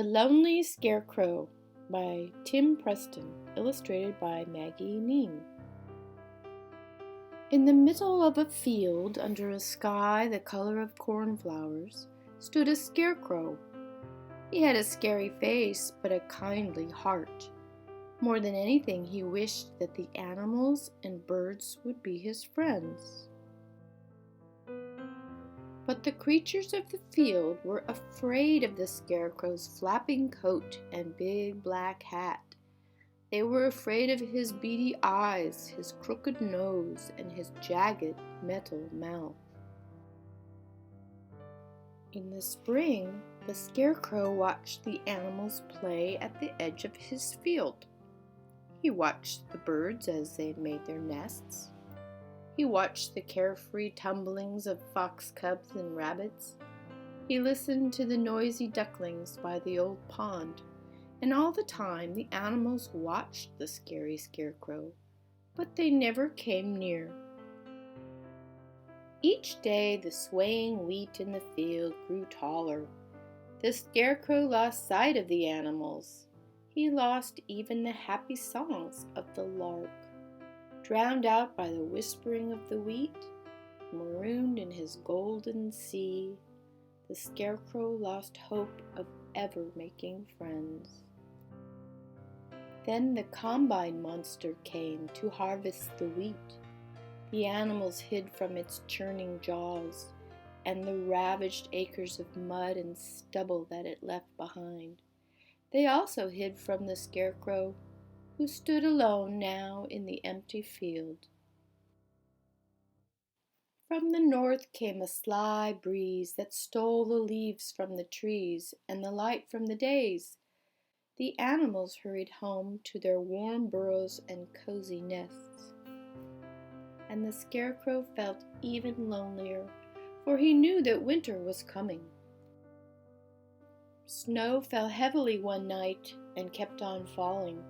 The Lonely Scarecrow by Tim Preston, illustrated by Maggie Neame. In the middle of a field, under a sky the color of cornflowers, stood a scarecrow. He had a scary face, but a kindly heart. More than anything, he wished that the animals and birds would be his friends. But the creatures of the field were afraid of the scarecrow's flapping coat and big black hat. They were afraid of his beady eyes, his crooked nose, and his jagged metal mouth. In the spring, the scarecrow watched the animals play at the edge of his field. He watched the birds as they made their nests. He watched the carefree tumblings of fox cubs and rabbits. He listened to the noisy ducklings by the old pond, and all the time the animals watched the scary scarecrow, but they never came near. Each day the swaying wheat in the field grew taller. The scarecrow lost sight of the animals. He lost even the happy songs of the lark. Drowned out by the whispering of the wheat, marooned in his golden sea, the scarecrow lost hope of ever making friends. Then the combine monster came to harvest the wheat. The animals hid from its churning jaws and the ravaged acres of mud and stubble that it left behind. They also hid from the scarecrow, who stood alone now in the empty field. From the north came a sly breeze that stole the leaves from the trees and the light from the days. The animals hurried home to their warm burrows and cozy nests. And the scarecrow felt even lonelier, for he knew that winter was coming. Snow fell heavily one night and kept on falling.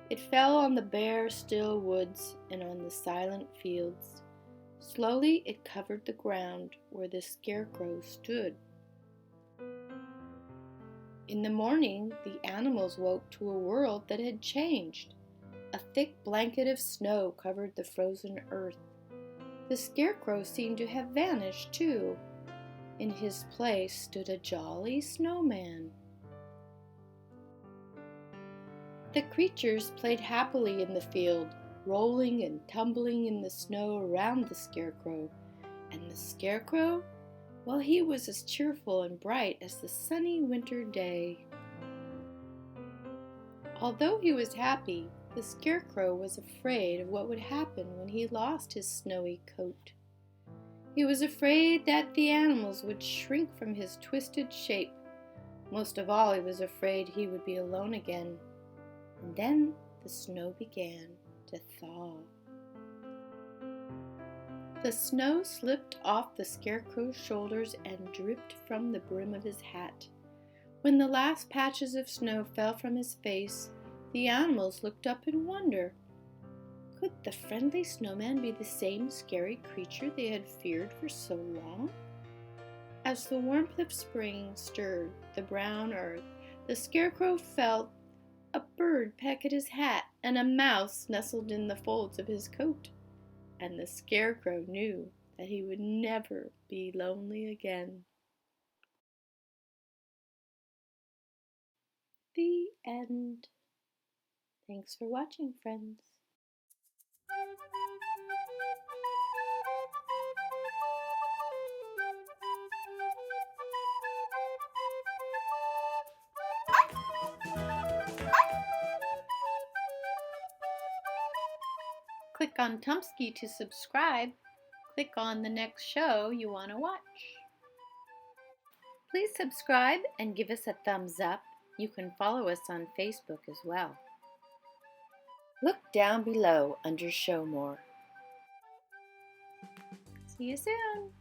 It fell on the bare, still woods and on the silent fields. Slowly it covered the ground where the scarecrow stood. In the morning, the animals woke to a world that had changed. A thick blanket of snow covered the frozen earth. The scarecrow seemed to have vanished, too. In his place stood a jolly snowman. The creatures played happily in the field, rolling and tumbling in the snow around the scarecrow. And the scarecrow? Well, he was as cheerful and bright as the sunny winter day. Although he was happy, the scarecrow was afraid of what would happen when he lost his snowy coat. He was afraid that the animals would shrink from his twisted shape. Most of all, he was afraid he would be alone again. And then the snow began to thaw. The snow slipped off the scarecrow's shoulders and dripped from the brim of his hat. When the last patches of snow fell from his face, the animals looked up in wonder. Could the friendly snowman be the same scary creature they had feared for so long? As the warmth of spring stirred the brown earth, the scarecrow felt a bird peck at his hat and a mouse nestled in the folds of his coat. And the scarecrow knew that he would never be lonely again. The end. Thanks for watching, friends. Click on Tumpsky to subscribe. Click on the next show you want to watch. Please subscribe and give us a thumbs up. You can follow us on Facebook as well. Look down below under Show More. See you soon.